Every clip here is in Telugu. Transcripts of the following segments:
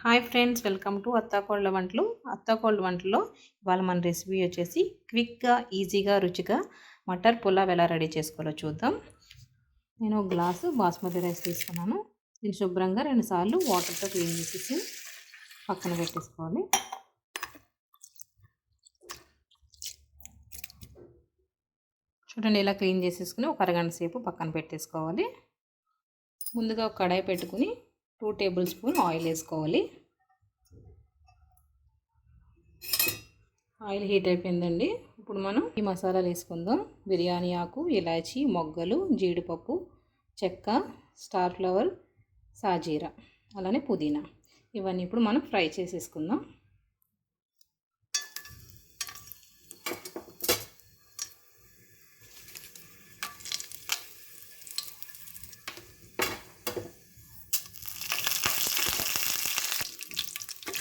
హాయ్ ఫ్రెండ్స్, వెల్కమ్ టు అత్తాకోళ్ళ వంటలు. అత్తాకోళ్ళ వంటల్లో ఇవాళ మన రెసిపీ వచ్చేసి క్విక్గా, ఈజీగా, రుచిగా మటర్ పులావ్ ఎలా రెడీ చేసుకోవాలో చూద్దాం. నేను ఒక గ్లాసు బాస్మతి రైస్ తీసుకున్నాను. దీన్ని శుభ్రంగా 2 సార్లు వాటర్తో క్లీన్ చేసేసి పక్కన పెట్టేసుకోవాలి. చూడండి, ఇలా క్లీన్ చేసేసుకుని ఒక అరగంట సేపు పక్కన పెట్టేసుకోవాలి. ముందుగా ఒక కడాయి పెట్టుకుని 2 టేబుల్ స్పూన్ ఆయిల్ వేసుకోవాలి. ఆయిల్ హీట్ అయిపోయిందండి. ఇప్పుడు మనం ఈ మసాలాలు వేసుకుందాం. బిర్యానీ ఆకు, ఇలాచీ, మొగ్గలు, జీడిపప్పు, చెక్క, స్టార్ ఫ్లవర్, సాజీరా, అలానే పుదీనా, ఇవన్నీ ఇప్పుడు మనం ఫ్రై చేసేసుకుందాం.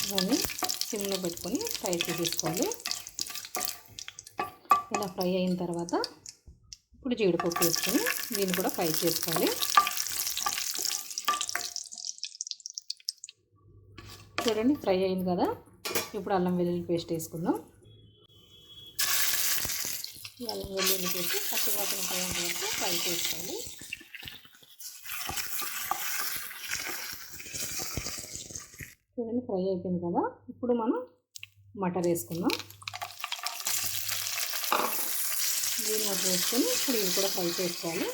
ఇవన్నీ సిమ్లో పెట్టుకొని ఫ్రై చేసేసుకోవాలి. ఇలా ఫ్రై అయిన తర్వాత ఇప్పుడు జీడిపప్పు వేసుకొని దీన్ని కూడా ఫ్రై చేసుకోవాలి. చూడండి, ఫ్రై అయింది కదా. ఇప్పుడు అల్లం వెల్లుల్లి పేస్ట్ వేసుకుందాం. ఈ అల్లం వెల్లుల్లి పేస్ట్ పచ్చివాసన పోయేంత వరకు ఫ్రై చేసుకోవాలి. చూడండి, ఫ్రై అయిపోయింది కదా. ఇప్పుడు మనం మటర్ వేసుకుందాం. గ్రీన్ మటర్ వేసుకొని ఇప్పుడు ఇవి కూడా ఫ్రై చేసుకోవాలి.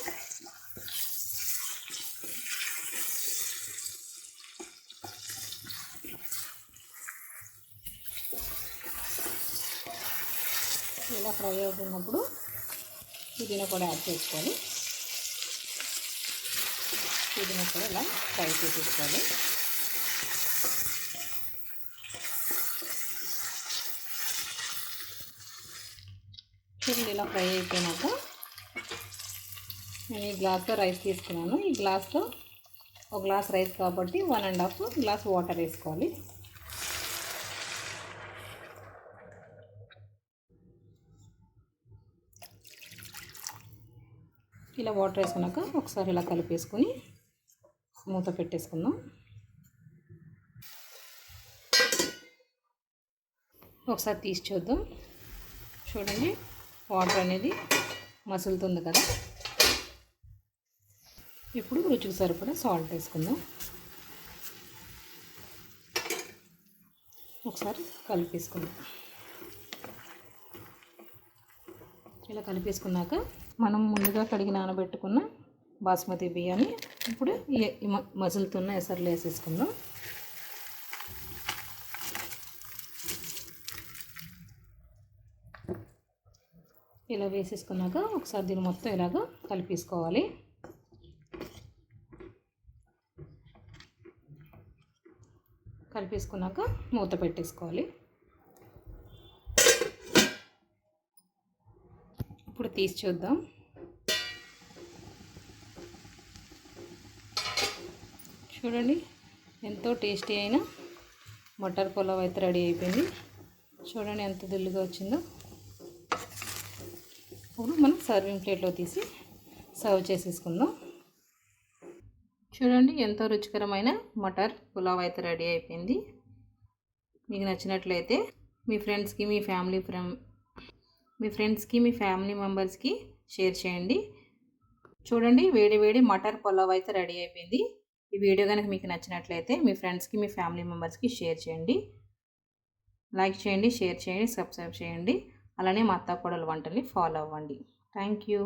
ఇలా ఫ్రై అవుతున్నప్పుడు పుదీనా కూడా యాడ్ చేసుకోవాలి. పుదీనా కూడా ఇలా ఫ్రై చేసేసుకోవాలి. చూడండి, ఇలా ఫ్రై అయిపోయినాక నేను ఈ గ్లాస్తో రైస్ తీసుకున్నాను. ఈ గ్లాస్తో ఒక గ్లాస్ రైస్ కాబట్టి 1.5 గ్లాస్ వాటర్ వేసుకోవాలి. ఇలా వాటర్ వేసుకున్నాక ఒకసారి ఇలా కలిపేసుకొని మూత పెట్టేసుకుందాం. ఒకసారి తీసి చూద్దాం. చూడండి, వాటర్ అనేది మసులుతుంది కదా. ఇప్పుడు రుచికి సరిపడా సాల్ట్ వేసుకుందాం. ఒకసారి కలిపేసుకుందాం. ఇలా కలిపేసుకున్నాక మనం ముందుగా కడిగి నానబెట్టుకున్న బాస్మతి బియ్యాన్ని ఇప్పుడు మసులుతున్న ఎసర్లు వేసేసుకుందాం. ఇలా వేసేసుకున్నాక ఒకసారి దీన్ని మొత్తం ఇలాగా కలిపేసుకోవాలి. కలిపేసుకున్నాక మూత పెట్టేసుకోవాలి. ఇప్పుడు తీసి చూద్దాం. చూడండి, ఎంతో టేస్టీ అయిన మటర్ పులావ్ అయితే రెడీ అయిపోయింది. చూడండి ఎంత దిల్లుగా వచ్చిందో. ఇప్పుడు మనం సర్వింగ్ ప్లేట్లో తీసి సర్వ్ చేసేసుకుందాం. చూడండి, ఎంతో రుచికరమైన మటర్ పులావ్ అయితే రెడీ అయిపోయింది. మీకు నచ్చినట్లయితే మీ ఫ్రెండ్స్కి, మీ ఫ్యామిలీ మెంబర్స్కి షేర్ చేయండి. చూడండి, వేడి వేడి మటర్ పులావ్ అయితే రెడీ అయిపోయింది. ఈ వీడియో కనుక మీకు నచ్చినట్లయితే మీ ఫ్రెండ్స్కి, మీ ఫ్యామిలీ మెంబర్స్కి షేర్ చేయండి. లైక్ చేయండి, షేర్ చేయండి, సబ్స్క్రైబ్ చేయండి. అలానే మా అత్తాకోడళ్ళ వంటల్ని ఫాలో అవ్వండి. Thank you.